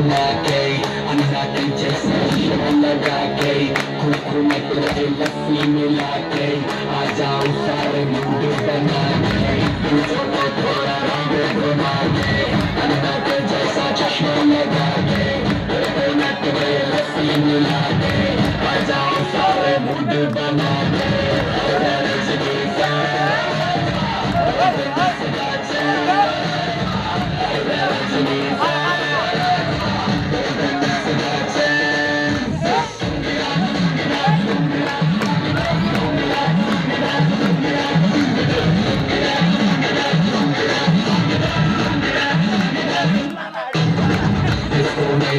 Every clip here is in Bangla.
अन्ना के जैसा शोर लगा के खुखू में तेरे लस्सी मिला के आ जाओ सारे मूड बना के तुझे तो थोड़ा रंग घुमा के अन्ना के जैसा चश्मा लगा के तेरे में तेरे लस्सी मिला के आ जाओ सारे मूड बना के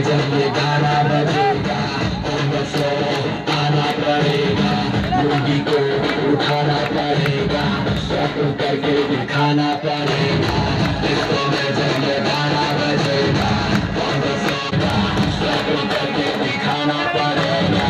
जब ये गाना बजेगा तो आना पड़ेगा मुर्गी को उठाना पड़ेगा सब करके दिखाना पड़ेगा इसको में जब ये गाना बजेगा तो सब करके दिखाना पड़ेगा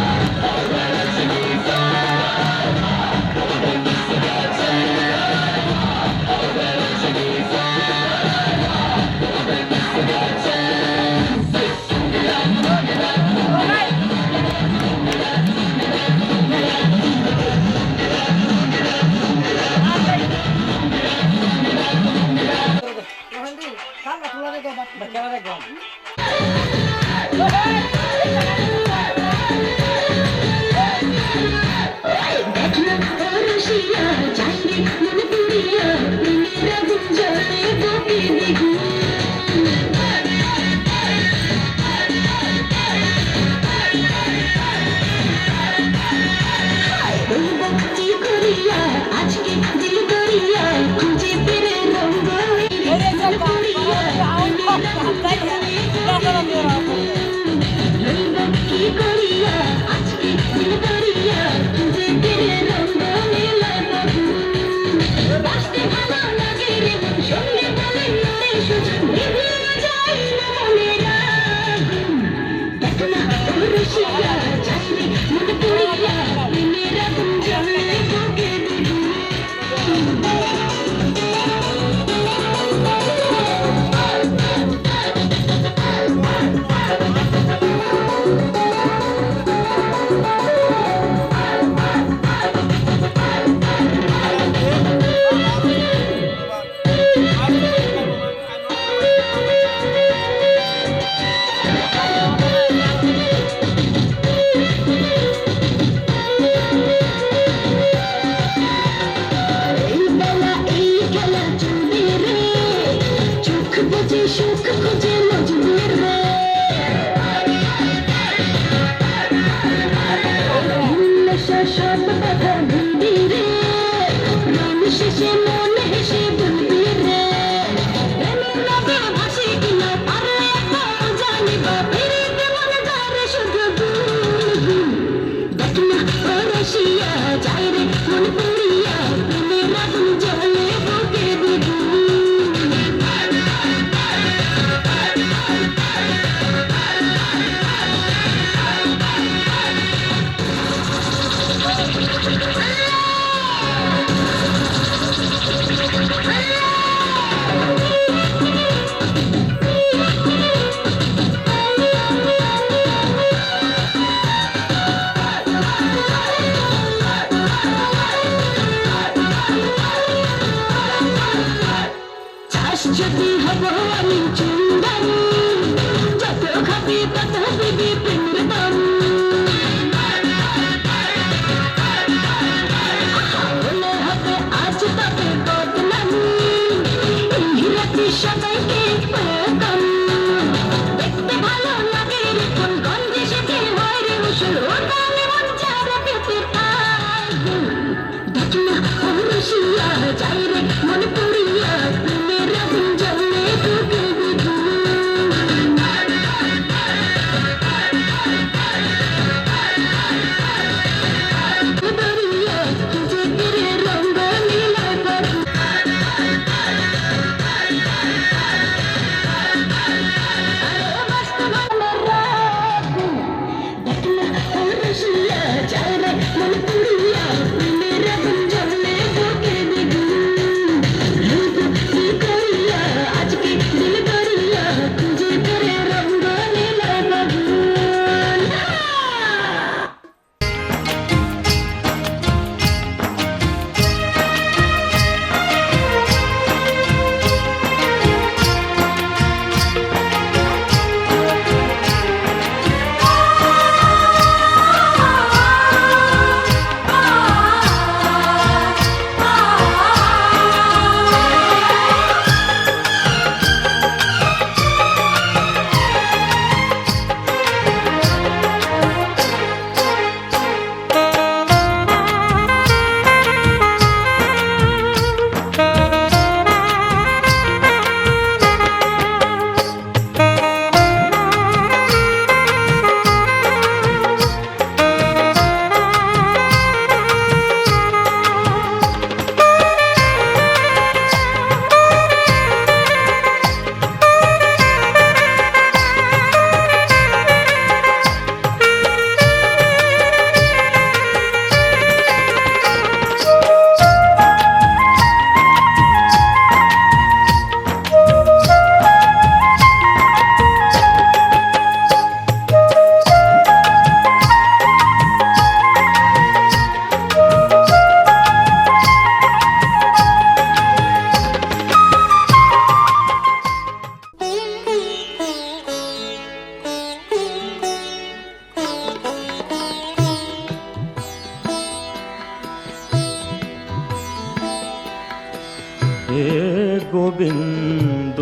গোবিন্দ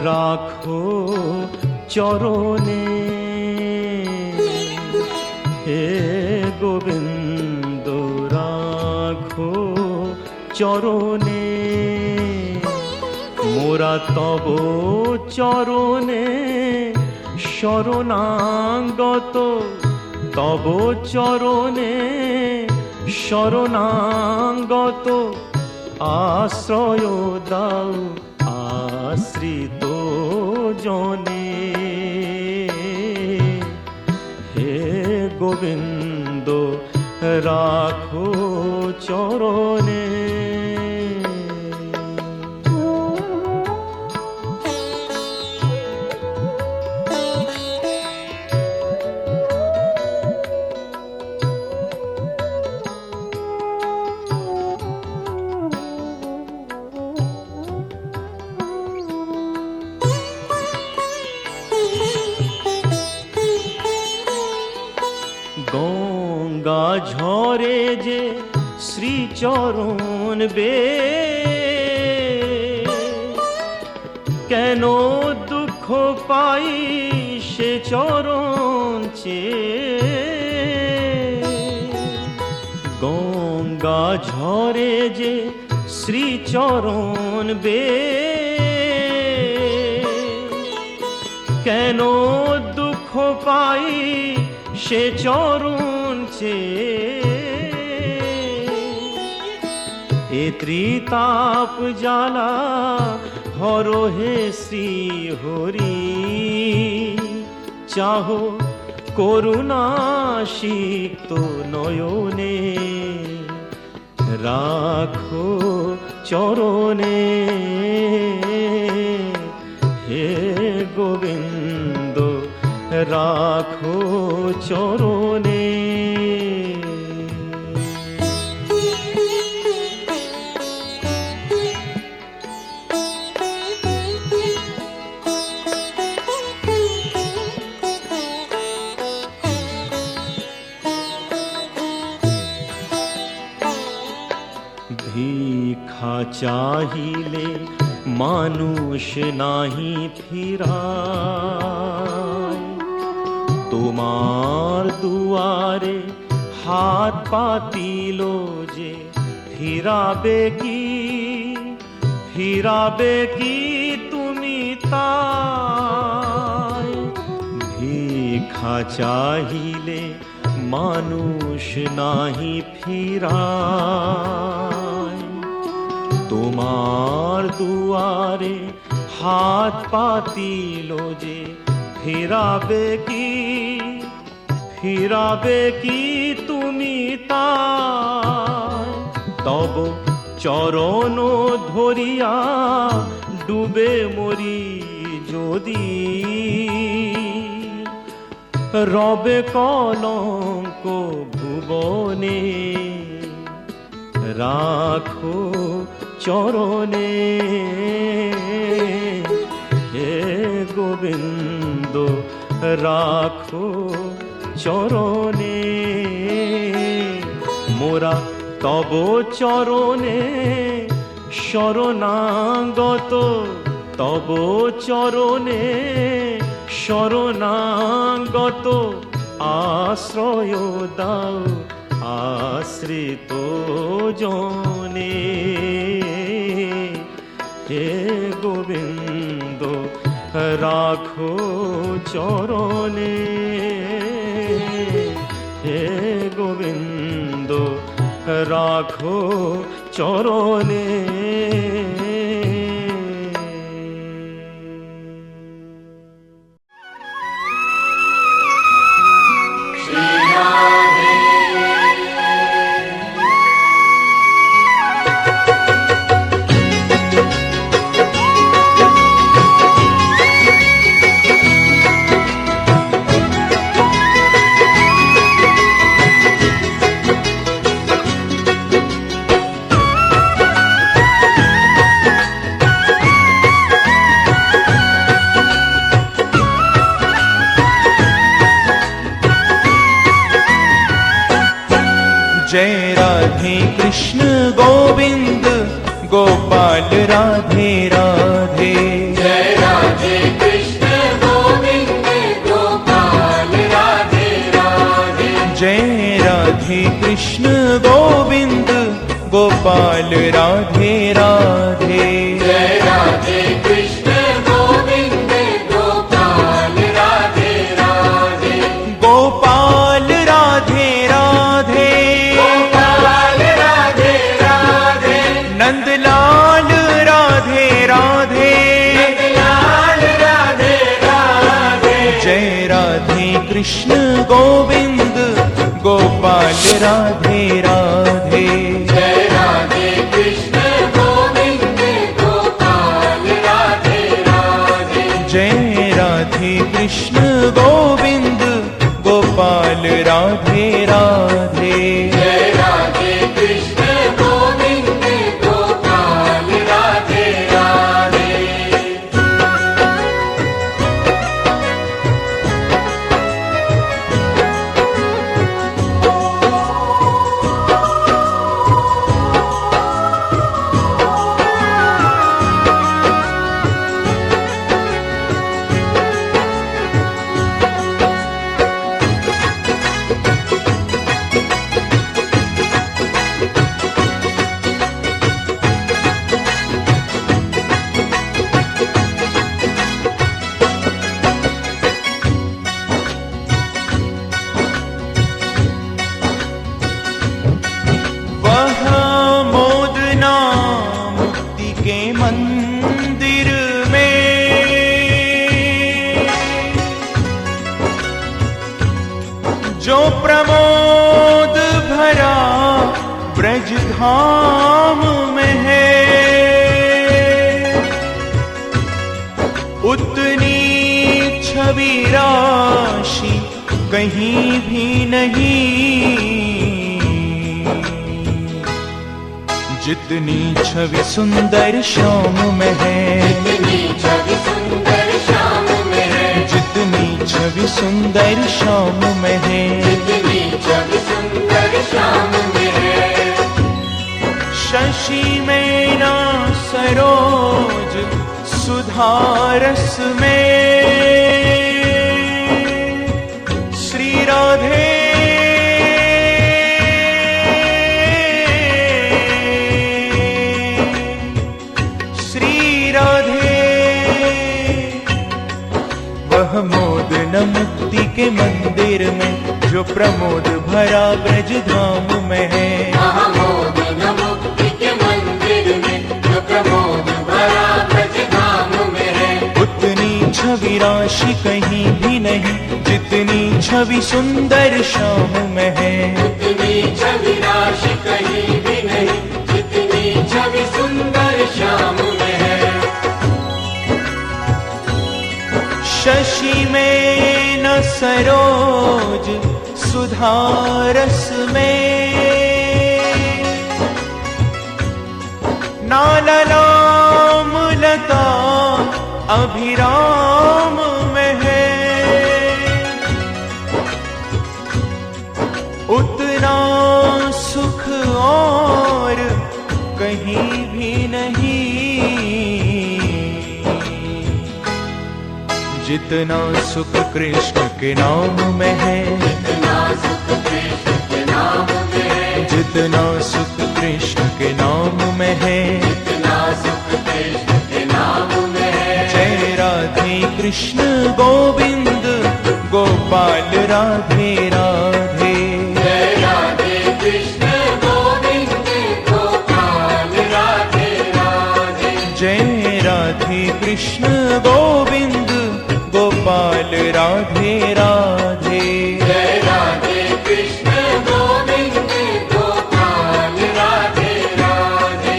রাখো চরণে, হে গোবিন্দ রাখো চরণে, মোরা তব চরণে শরণাগত, তব চরণে শরণাগত, আশ্রয় দাও আশ্রিত জনে, হে গোবিন্দ রাখো চরণে। গঙ্গা ঝরে যে শ্রীচরণ বে, কেন দুঃখ পাই সে চরণ চেয়ে, গঙ্গা ঝরে যে শ্রীচরণ বে, কেন দুঃখ পাই সে চরণ চেয়ে, এ ত্রিতাপ জ্বালা হর হে শ্রী হরি, চাহো করুণা সিক্ত নয়নে, রাখো চরণে, হে গোবিন্দ রাখো চরণে। চাহিলে মানুষ নাহি ফিরায়। তোমার দুয়ারে হাত পাতিল যে ফিরাবে কি তুমি তাই। ভিক্ষা চাহিলে মানুষ নাহি ফিরায়। তোমার দুয়ারে হাত পাতিল যে ফিরাবে কি তুমি তাই। তব চরণ ধরিয়া ডুবে মরি যদি, রবে কলঙ্ক ভুবনে রাখো চরণে। হে গোবিন্দ রাখো চরণে। মোরা তব চরণে শরণাগত, তব চরণে শরণাগত। আশ্রয় দাও আশ্রিত জনে। হে গোবিন্দ রাখো চরণে। হে গোবিন্দ রাখো চরণে। जय राधे कृष्ण गोविंद गोपाल राधे राधे। जय राधे कृष्ण गोविंद गोपाल राधे राधे। जय राधे कृष्ण गोविंद गोपाल राधे राधे। जय राधे कृष्ण गोविंद गोपाल राधे राधे। गोपाल राधे राधे। गोपाल राधे राधे। नंदलाल राधे राधे। नंदलाल राधे राधे। जय राधे कृष्ण गोविंद गोपाल राधे राधे। जय राधे कृष्ण गोविंद गोपाल राधे राधे। जय राधे कृष्ण गोविंद गोपाल राधे राधे। जय राधे कृष्ण गोविंद गोपाल राधे राधे। मंदिर में जो प्रमोद भरा ब्रज धाम में है, उतनी छवि राशि कहीं भी नहीं जितनी छवि सुंदर श्याम में है। जितनी छवि सुंदर श्याम में है। जितनी छवि सुंदर श्याम में है। जितनी छवि सुंदर श्याम में है। शशि में ना सरोज सुधारस में श्री राधे वह मोद न मुक्ति के मंदिर में जो प्रमोद भरा ब्रज धाम में है। वह मोद न मुक्ति के मंदिर में जो प्रमोद भरा ब्रज धाम में है। उतनी छवि राशि कहीं भी नहीं जितनी छवि सुंदर श्याम में है। उतनी छवि राशि कहीं भी नहीं जितनी छवि सुंदर श्याम में है। शशि में न सरोज सुधारस में ना ललाम लता अभिराम में है। उतना सुख और कहीं भी नहीं जितना सुख कृष्ण के नाम में है। जितना सुख कृष्ण के नाम में है। जितना सुख कृष्ण के नाम में है। जितना सुख कृष्ण के नाम में है। जय राधे कृष्ण गोविंद गोपाल राधे राधे। जय राधे कृष्ण गोविंद गोपाल राधे राधे। जय राधे कृष्ण गोविंद गोपाल राधे राधे। जय राधे कृष्ण गोविंद गोपाल राधे राधे।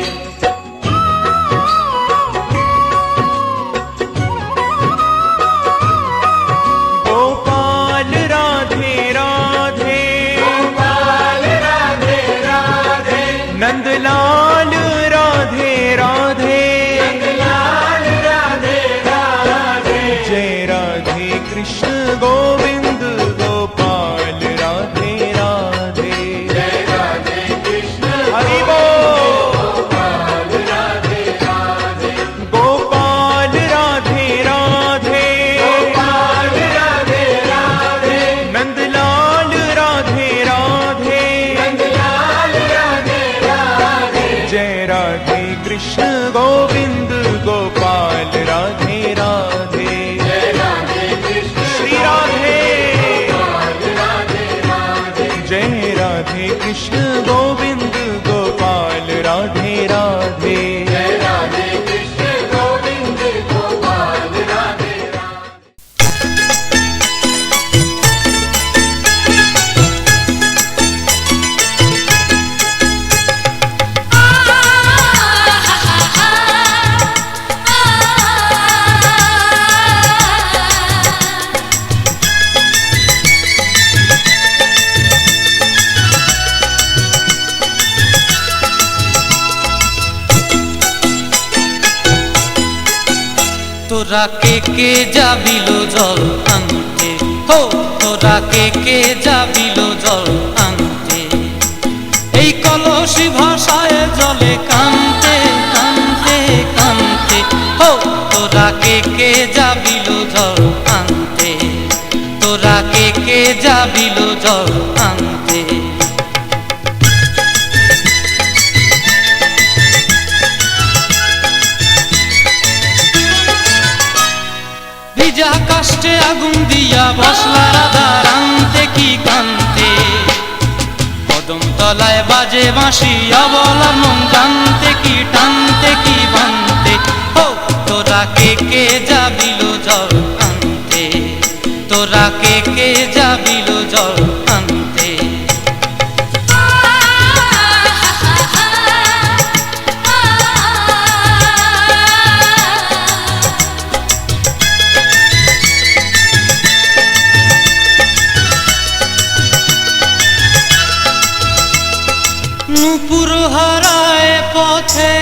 गोपाल राधे राधे। गोपाल राधे राधे। नंदलाल राधे राधे। नंदलाल राधे राधे। जय राधे कृष्ण गोविंद गोपाल राधे राधे। जय राधे कृष्ण हरि बोल। गोपाल राधे राधे। गोपाल राधे राधे। गोपाल राधे राधे। नंदलाल राधे राधे। नंदलाल राधे राधे। जय राधे कृष्ण गोविंद गोपाल राधे राधे। जय राधे कृष्ण श्री राधे। गोपाल राधे राधे। जय राधे कृष्ण गोविंद गोपाल राधे राधे। जय राधे कृष्ण गोविंद गोपाल राधे राधे। তোরা কে যাবিলো জল আনতে, হো তোরা কে যাবিলো জল আনতে, এই কলসি ভাষায় জলে কানতে কানতে কানতে, হো তোরা কে যাবিলো জল আনতে, তোরা কে যাবিলো জল আনতে। ভিজা কাষ্টে আগুন দিয়া বসলা রাধা রান্তে কি কান্তে, কদম তলায় বাজে বাঁশি অবলার মন জানতে কি টানতে কি বানতে, হো তোরা কে যাবিলো জল আনতে, তোরা কে যাবিলো জল আনতে। নূপুর হারায় পথে,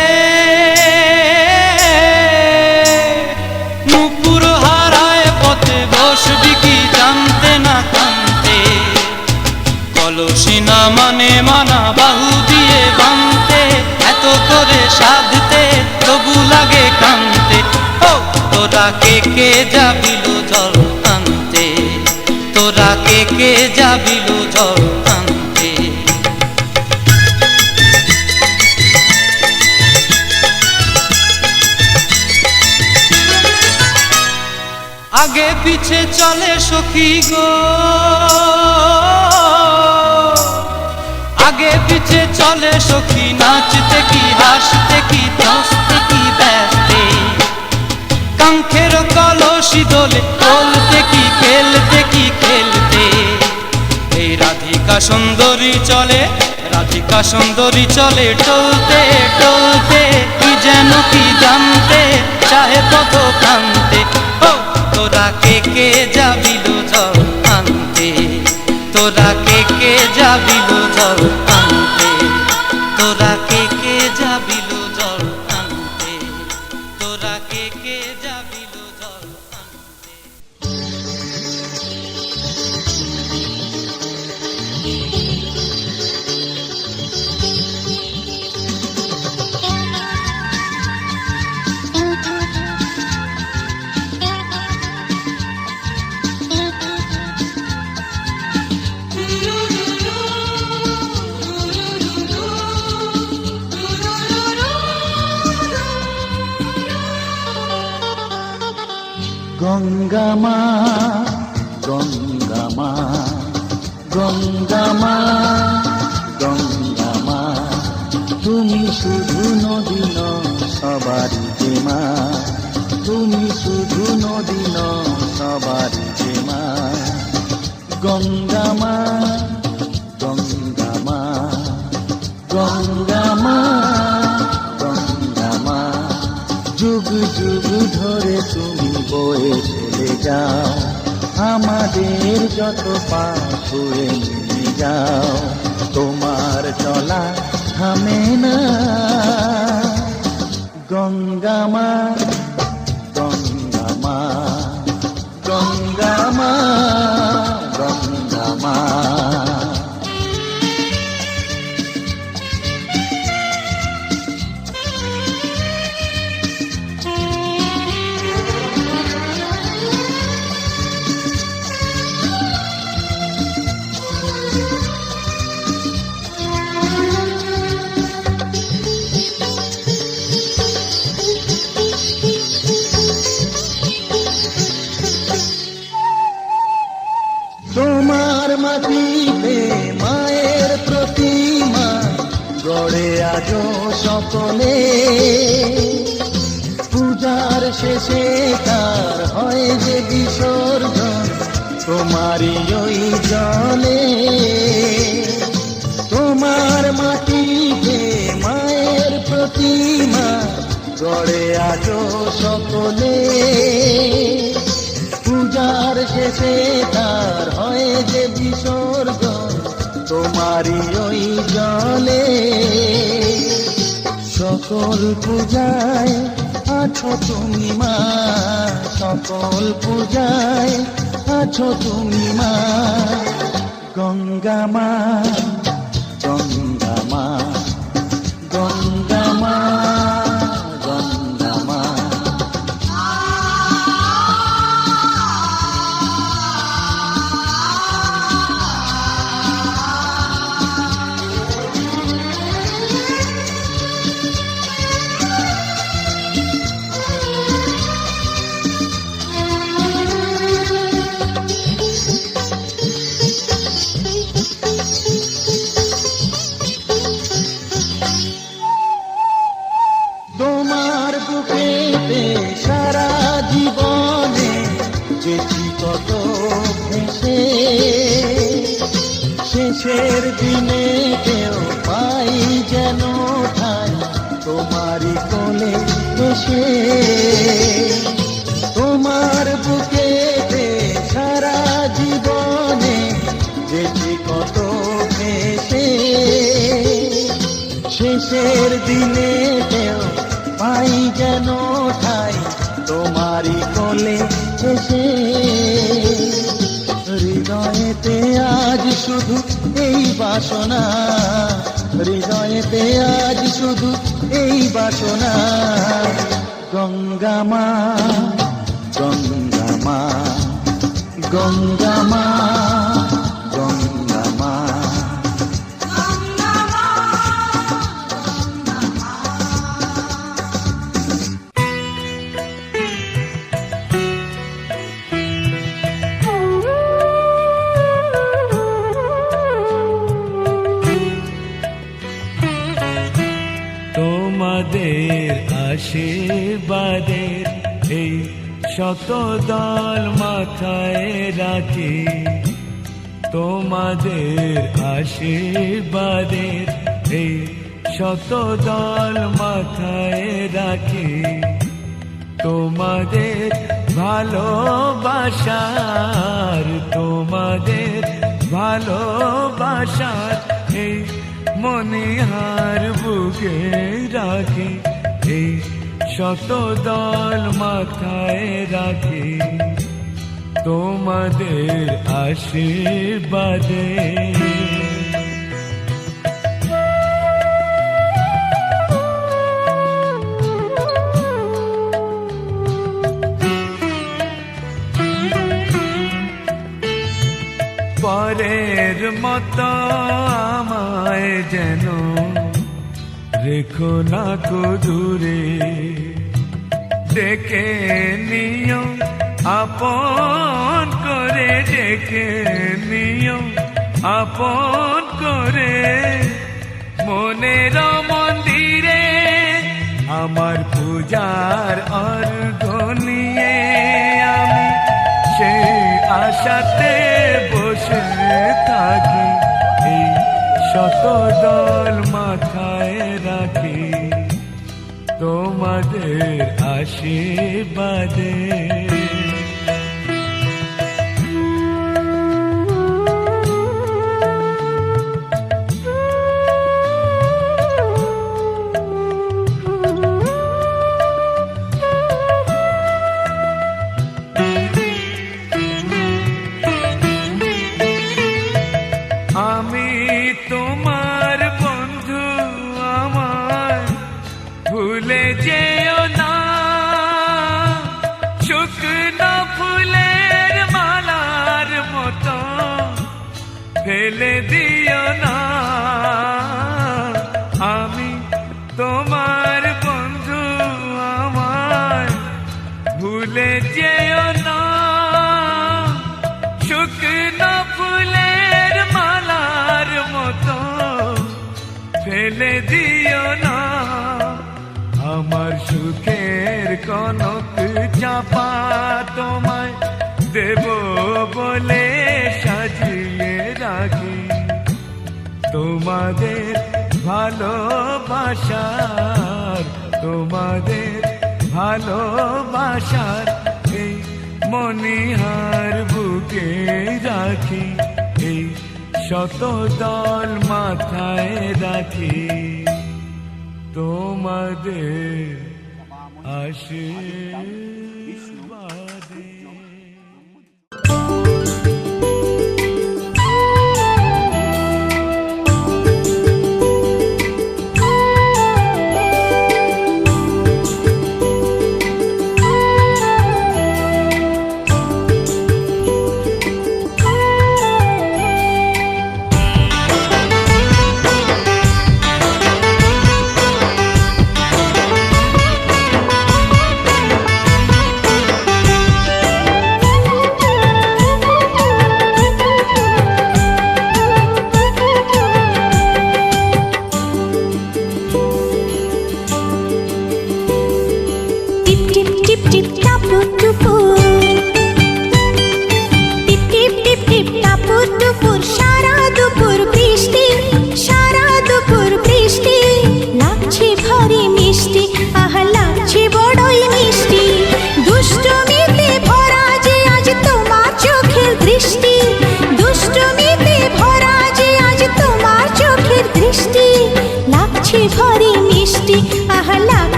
নূপুর হারায় পথে বসবি কি জানতে না কানতে, কলসি না মানে মানা বাহু দিয়ে বানতে, এত করে সাধতে তবু কে যাবিল জল আনতে, তোরা কে যাবিল জল আনতে। আগে পিছে চলে সখী গো, আগে পিছে চলে সখী, নাচতে কি হাসতে কি দোস্তে কি ব্যস্তে, কাঙ্ক্ষের কলসি দোলে বলতে কি খেলতে কি খেলতে। এই রাধিকা সুন্দরী চলে, রাধিকা সুন্দরী চলে টলতে টলতে, কি যেন কি জানতে চাহে পথ প্রান্তে। ও তোরা কে যাবিল জল আনতে, তোরা কে যাবিল জল আনতে, তোরা কে যাবিল জল আনতে, তোরা কে যাবিল জল আনতে। গঙ্গা মা, গঙ্গা মা, গঙ্গা মা, গঙ্গা মা, তুমি শুধু নদী নও সবারই যে মা, তুমি শুধু নদী নও সবারই যে মা। গঙ্গা মা, গঙ্গা মা, গঙ্গা মা, গঙ্গা মা, যুগ যুগ ধরে তুমি বয়ে চলে যাও, আমাদের যত পাপ ছুঁয়ে নিয়ে যাও, তোমার চলা থামে না। গঙ্গা মা, গঙ্গা মা, গঙ্গা মা, গঙ্গা মা। তোমার মাটিতে মায়ের প্রতিমা গড়ে আজো সকলে, পূজার শেষে তার হয় যে বিসর্জন তোমারই ওই জলে। তোমার মাটিতে মায়ের প্রতিমা গড়ে আজো সকলে, পূজার শেষে তার হয় যে বিসর্জন তোমারই ওই জলে। সকল পূজায় আছো তুমি মা, সকল পূজায় আছো তুমি মা। গঙ্গা মা, গঙ্গা মা, গঙ্গা মা, গঙ্গা মা। তোমার বুকেতে সারা জীবনে যেছি কত ভেসে, শেষের দিনে কেউ পাই যেন ঠাই তোমারই কোলে এসে। তোমার বুকেতে সারা জীবনে যেছি কত ভেসে, শেষের দিনে কেউ পাই যেন ঠাই তোমারই কোলে এসে। হৃদয়েতে আজ শুধু এই বাসনা, হৃদয়েতে আজ শুধু এই বাসনা। গঙ্গা মা, গঙ্গা মা, গঙ্গা মা, গঙ্গা মা। তোমাদের আশীর্বাদের এই শত দল মাথায় রাখি, তোমাদের আশীর্বাদের এই শত দল মাথায় রাখি, তোমাদের ভালোবাসার, তোমাদের ভালোবাসার এই মনিহার বুকে রাখি, এই শত দল মাথায় রাখি, তোমাদের আশীর্বাদে। পরের মতো আমায় যেন রেখো না কো দূরে, ডেকে নিও আপন করে, ডেকে নিও আপন করে, মনের মন্দিরে আমার পূজার অর্ঘ নিয়ে আমি সেই আশাতে বসে থাকি, এই শত দল মাথায় রাখি, তোমাদের আশীর্বাদে। আমি তোমার বন্ধু, আমায় ভুলে যেও না, শুকনো ফুলের মালার মতো ফেলে দিও না। আমি তোমার বন্ধু, আমায় ভুলে যেও না, শুকনো ফুলের মালার মতো ফেলে দিও না। আমার সুখের কনক চাপা তোমায় দেব বলে সাজিয়ে রাখি, তোমাদের ভালোবাসার, তোমাদের ভালোবাসার এই মনিহার বুকে রাখি, এই শত দল মাথায় রাখি, তোমাদের আশীর্বাদে।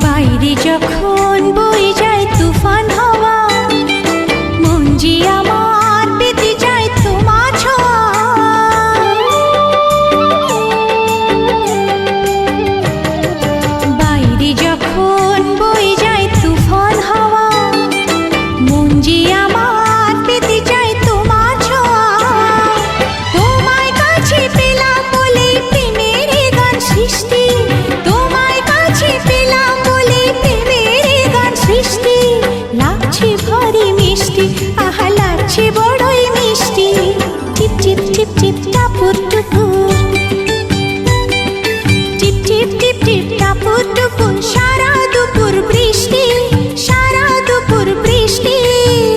বাইরে যখন বয়ে যায় তুফান হাওয়া, মন যে আমার পেতে যায় তোমার ছোঁয়া। বাইরে যখন বয়ে যায় তুফান হাওয়া, মন যে আমার পেতে যায় তোমার ছোঁয়া। তোমায় কাছে পেলাম বলে প্রেমের এ গান সৃষ্টি, তোমায় কাছে পেলাম বলে প্রেমের এ গান সৃষ্টি। লাগছে ভারী মিষ্টি, আহা লাগছে বড়ই মিষ্টি। টিপ টিপ টিপ টিপ টাপুর টুপুর, টিপ টিপ টিপ টিপ টাপুর টুপুর। সারা দুপুর বৃষ্টি, সারা দুপুর বৃষ্টি।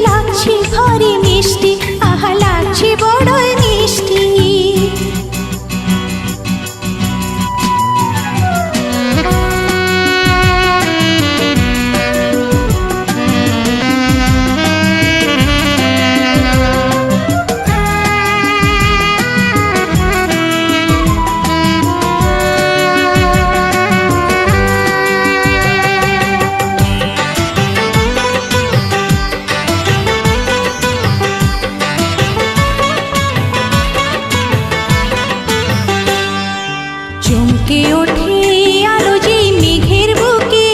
লাগছে ভারী মিষ্টি, আহা লাগছে বড়ই মিষ্টি। চমকে ওঠে আলো যেই মেঘের বুকে,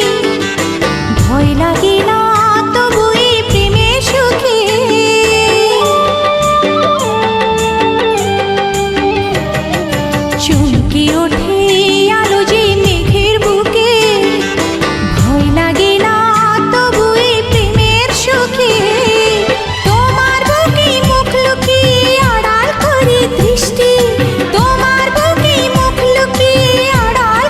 ভয় লাগে না তবু এই প্রেমের সুখে। চমকে ওঠে আলো যেই মেঘের বুকে, ভয় লাগে না তবু এই প্রেমের সুখে। তোমার বুকে মুখ লুকিয়ে আড়াল করে দৃষ্টি, তোমার বুকে মুখ লুকিয়ে আড়াল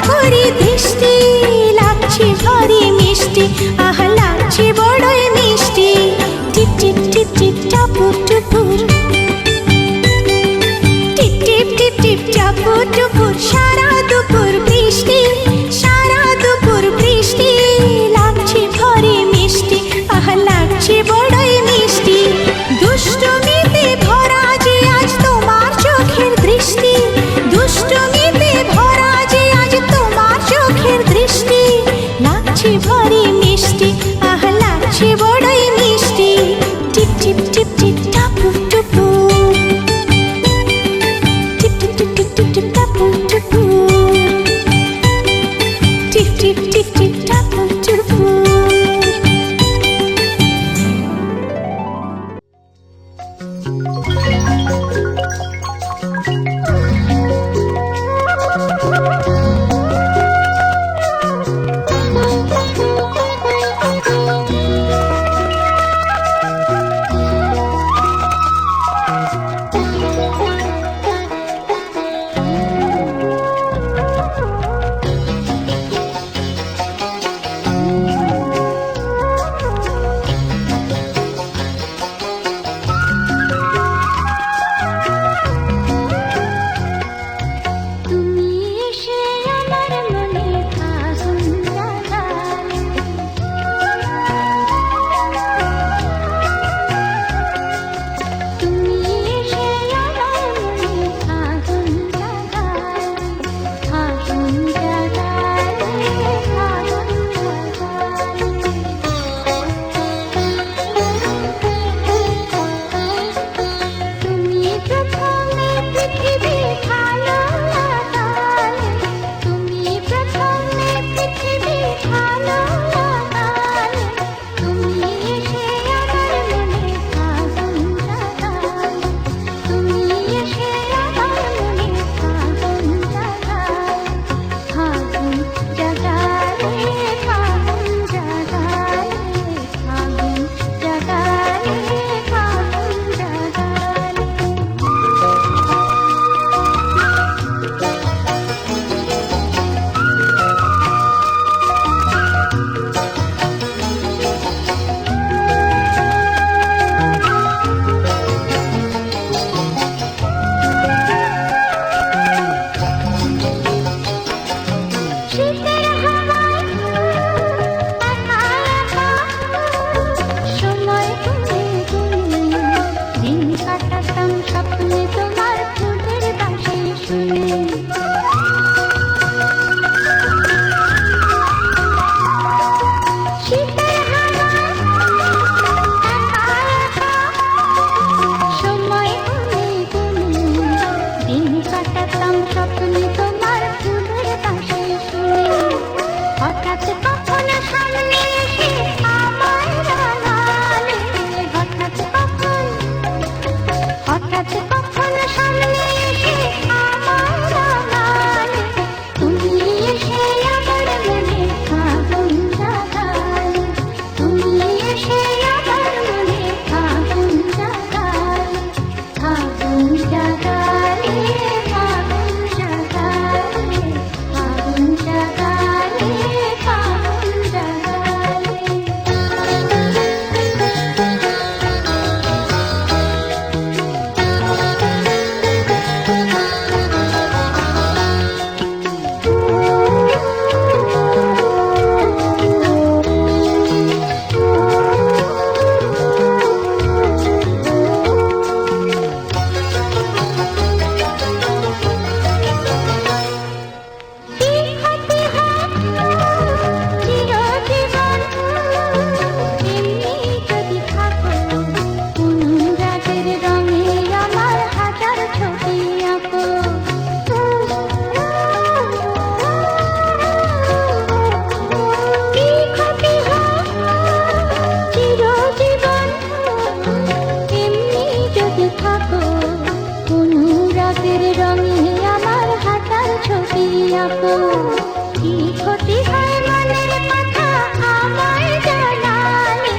কি ক্ষতি হয় মনের কথা আমায় জানালে,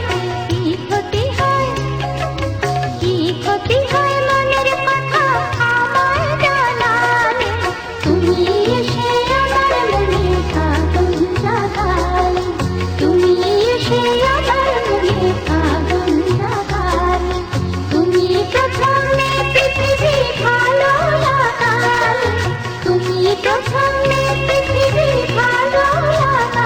কি ক্ষতি হয়, কি ক্ষতি হয় মনের কথা আমায় জানালে, তুমি এসে আমার মনে আগুন জাগালে, তুমি এসে আমার মনে আগুন জাগালে, তুমি প্রথমে পৃথিবী ভালো লাগালে, তুমি প্রথমে পৃথিবী ভালো লাগালে।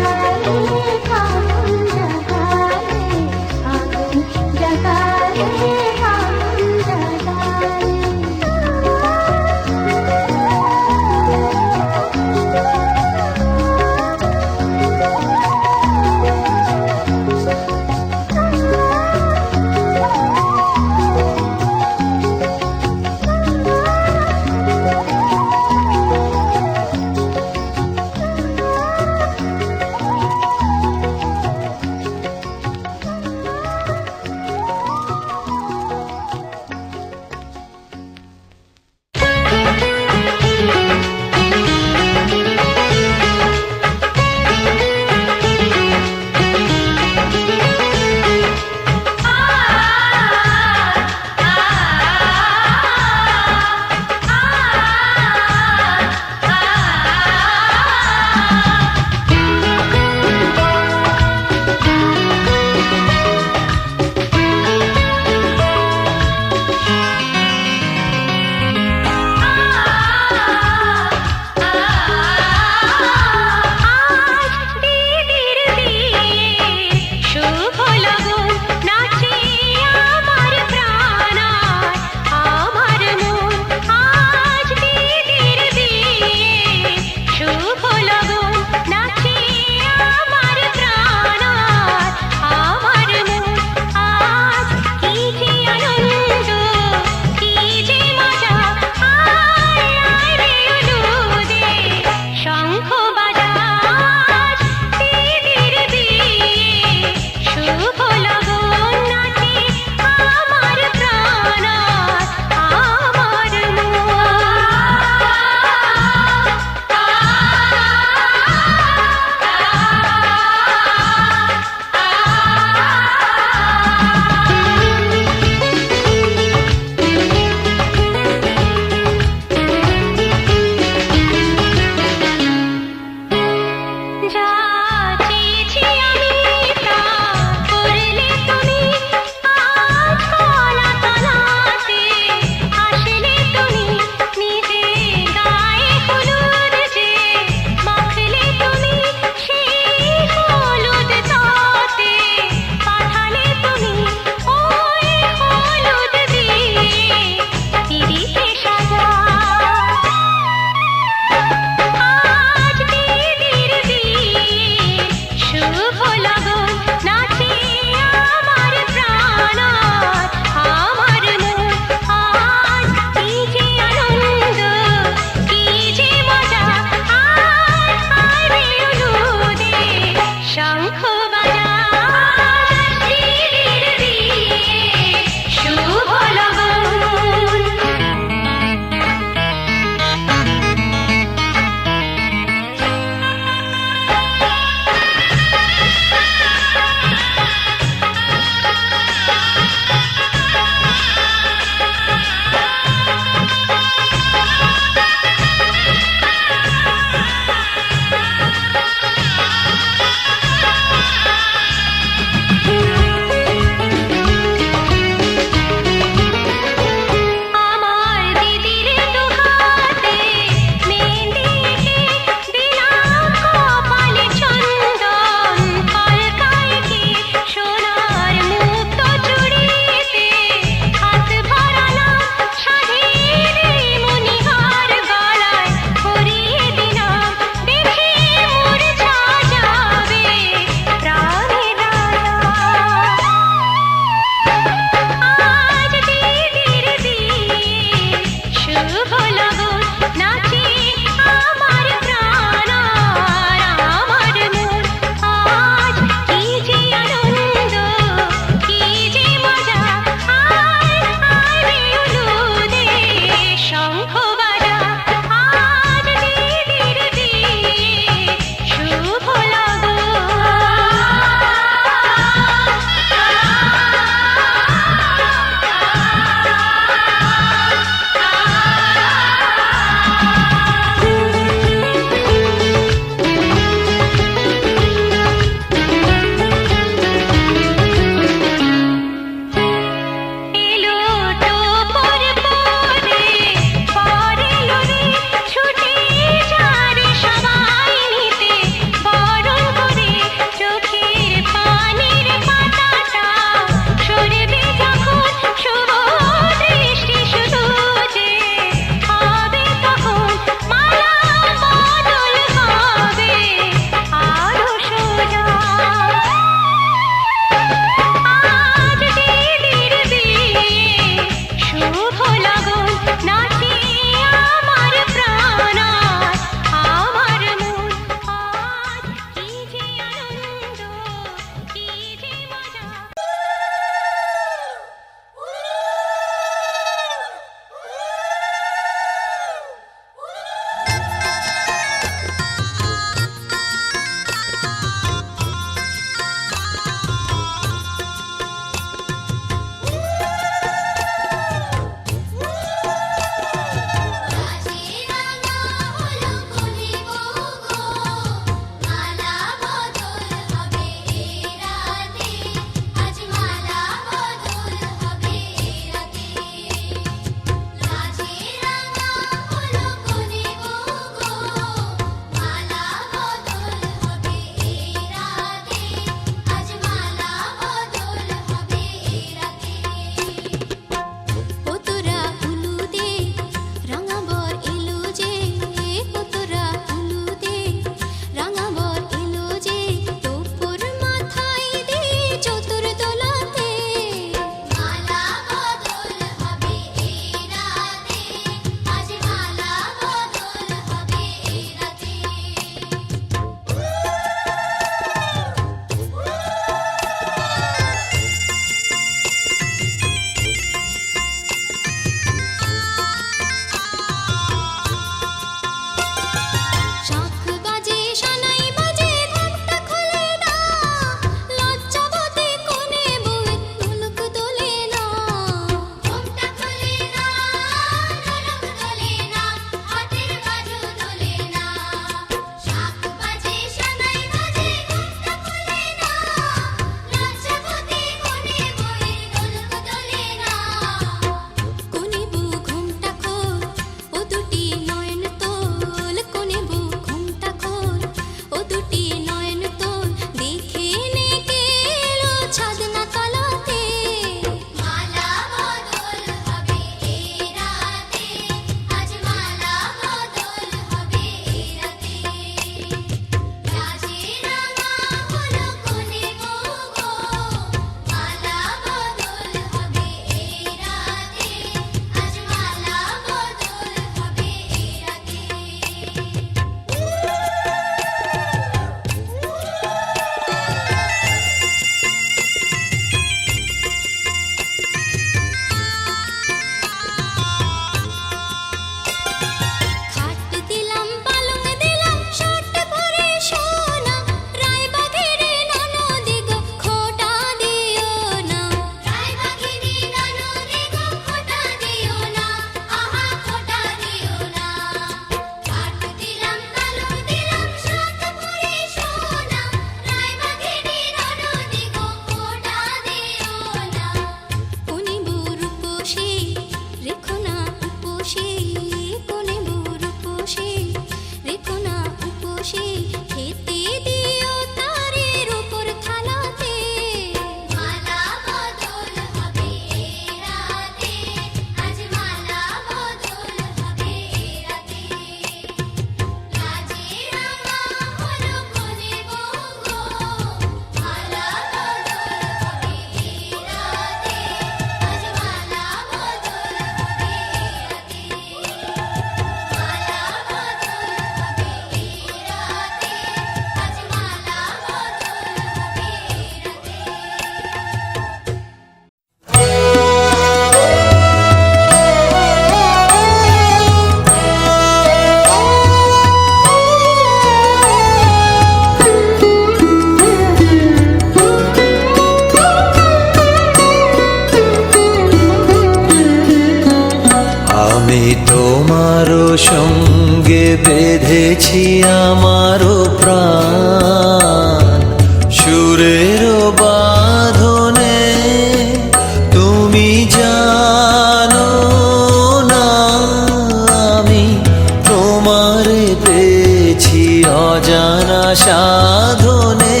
সাধনে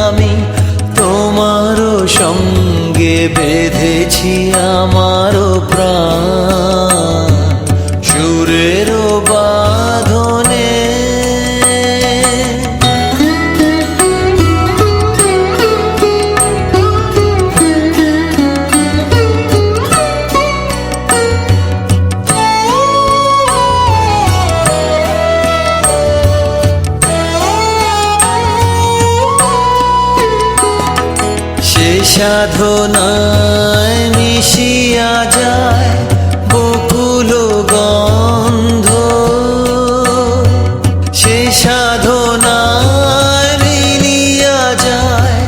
আমি তোমারও সঙ্গে বেঁধেছি আমারও প্রাণ সুরেরও বাঁধনে। সে সাধনায় মিশিয়া যায় বকুল গন্ধ, সে সাধনায় মিলিয়া যায়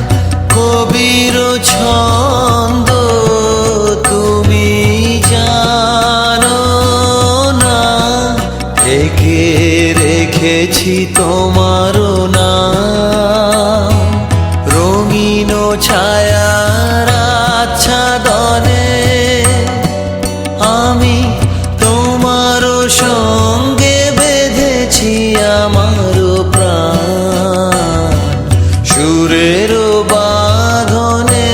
কবির ছন্দ। তুমি জানো না ঢেকে রেখেছি তোমার নাম রঙিন ছায়ার আচ্ছাদনে আমি তোমার সঙ্গে বেঁধেছি আমার প্রাণ সুরের বাঁধনে।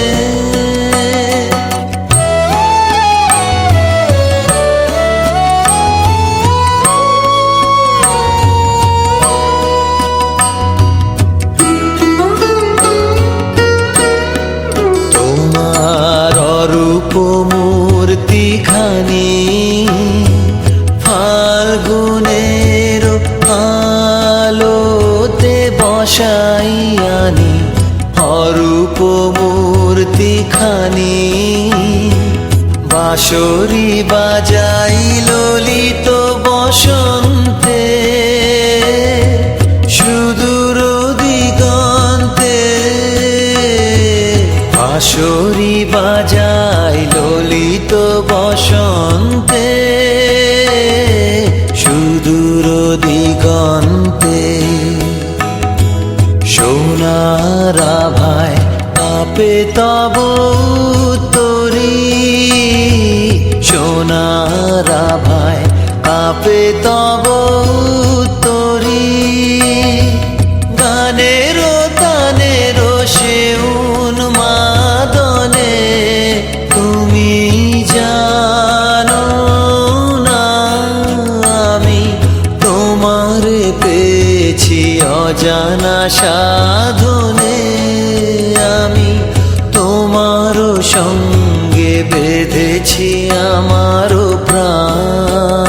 রূপ মূর্তিখানি ফাল্গুনের আলোতে বসাইয়ানি, অরূপ মূর্তিখানি বাঁশরি বাজাই ললিত বসন্তে সুদূর দিগন্তে। বাঁশরি বাজাই ললিত বসন্তে সুদূর দিগন্তে। সোনার আভায় কাঁপে তব তরি, সোনার আভায় কাঁপে তব তরি। গানের তানের সে উন্মাদনে তুমি জানো না আমি তোমার পেয়েছি অজানা সাধনে আমি তোমার সঙ্গে বেঁধেছি আমার প্রাণ